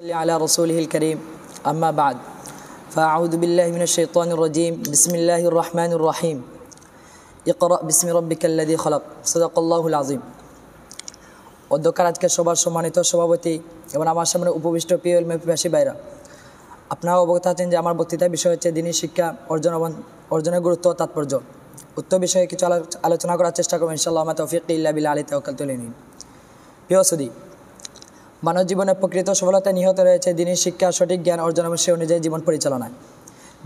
على رسوله الكريم أما بعد فأعوذ بالله من الشيطان الرجيم بسم الله الرحمن الرحيم اقرأ باسم ربك الذي خلق صدق الله العظيم অধ্যক্ষের আজকে সবার সম্মানিত সভাপতি এবং আমার সামনে উপবিষ্ট প্রিয় ইলমী ভাইরা, আপনারা অবগত আছেন যে আমার বক্তৃতার বিষয় হচ্ছে দিনী শিক্ষা অর্জনের গুরুত্ব ও তাৎপর্য। উক্ত বিষয়ে কিছু আলোচনা করার চেষ্টা করব ইনশাআল্লাহ। আমা তৌফিক ইল্লা বিল্লাহ আলাইহি তাওয়াক্কালতু আলাইহি। প্রিয় সুদী, মানব জীবনের প্রকৃত সফলতা নিহিত রয়েছে দিনী শিক্ষা, সঠিক জ্ঞান অর্জন এবং সে অনুযায়ী জীবন পরিচালনায়।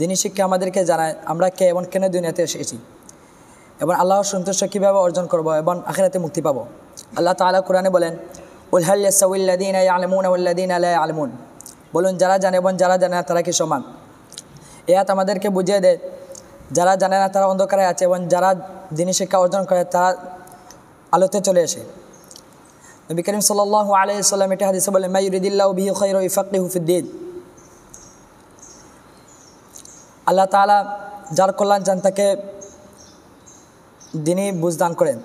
দিনী শিক্ষা আমাদেরকে জানায় আমরা কে এবং কেন দুনিয়াতে এসেছি এবং আল্লাহর সন্তুষ্ট কীভাবে অর্জন করব এবং আখিরাতে মুক্তি পাবো। আল্লাহ তাআলা কোরআনে বলেন, কুল হাল ইয়াস্তাউইল্লাযীনা ইয়া'লামুনা ওয়াল্লাযীনা লা ইয়া'লামুন, বলুন যারা জানে এবং যারা জানে না তারা কি সমান। এই আয়াত আমাদেরকে বুঝিয়ে দেয় যারা জানে না তারা অন্ধকারে আছে এবং যারা দিনী শিক্ষা অর্জন করে তারা আলোতে চলে আসে। নবী করিম সাল্লাল্লাহু আলাইহি ওয়াসাল্লাম এটা হাদিসে বলেন, মা ইউরিদিল্লাহু বিহি খায়রান ইউফাক্কিহু ফিদ্দীন। আল্লাহ তাআলা যার কল্যাণ চান তাকে দিনী বুঝ দান করেন।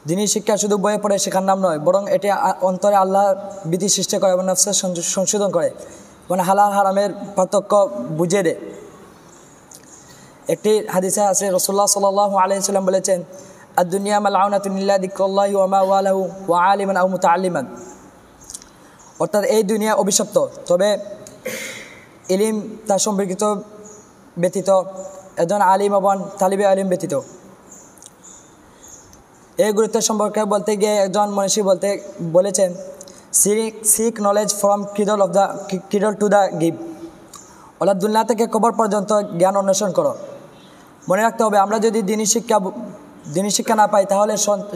দিনী শিক্ষা শুধু বইয়ে পড়ে শেখার নাম নয়, বরং এটি অন্তরে আল্লাহ ভীতি সৃষ্টি করে এবং নফসের সংশোধন করে এবং হালাল হারামের পার্থক্য বুঝিয়ে দেয়। একটি হাদিসে আছে রাসূলুল্লাহ সাল্লাল্লাহু আলাইহি ওয়াসাল্লাম বলেছেন, আদ-দুনিয়া মালউনাতুন ইল্লা যিকরুল্লাহি ওয়া মা ওয়ালাহু ওয়া আলিমান আও মুতাআল্লিমান। অর্থাৎ এই দুনিয়া অভিশপ্ত, তবে ইলম তার সম্পর্কিত ব্যতীত, একজন আলিম এবং তালিবে আলিম ব্যতীত। এই গুরুত্ব সম্পর্কে বলতে গিয়ে একজন মনীষী বলেছেন, seek knowledge from cradle to the grave. অর্থাৎ দুনিয়া থেকে কবর পর্যন্ত জ্ঞান অন্বেষণ করো। মনে রাখতে হবে, আমরা যদি দিনী শিক্ষা না পাই তাহলে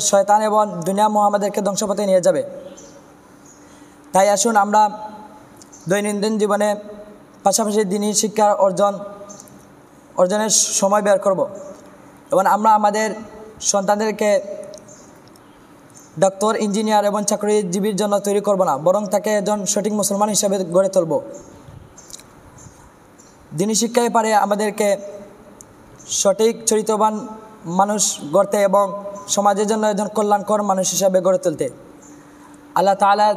শয়তান এবং দুনিয়া আমাদেরকে ধ্বংসপথে নিয়ে যাবে। তাই আসুন আমরা দৈনন্দিন জীবনে পাশাপাশি দিনী শিক্ষার অর্জনের সময় বের করব এবং আমরা আমাদের সন্তানদেরকে ডাক্তার, ইঞ্জিনিয়ার এবং চাকরিজীবীর জন্য তৈরি করব না, বরং তাকে একজন সঠিক মুসলমান হিসেবে গড়ে তুলব। দিনী শিক্ষাই পারে আমাদেরকে সঠিক চরিত্রবান মানুষ গড়তে এবং সমাজের জন্য একজন কল্যাণকর মানুষ হিসাবে গড়ে তুলতে। আল্লাহ তাআলা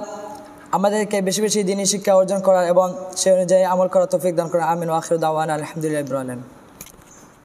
আমাদেরকে বেশি বেশি দিনী শিক্ষা অর্জন করার এবং সে অনুযায়ী আমল করার তৌফিক দান করেন। আমিন ওয়া আখিরু দাওয়ানা আলহামদুলিল্লাহি রাব্বিল আলামিন।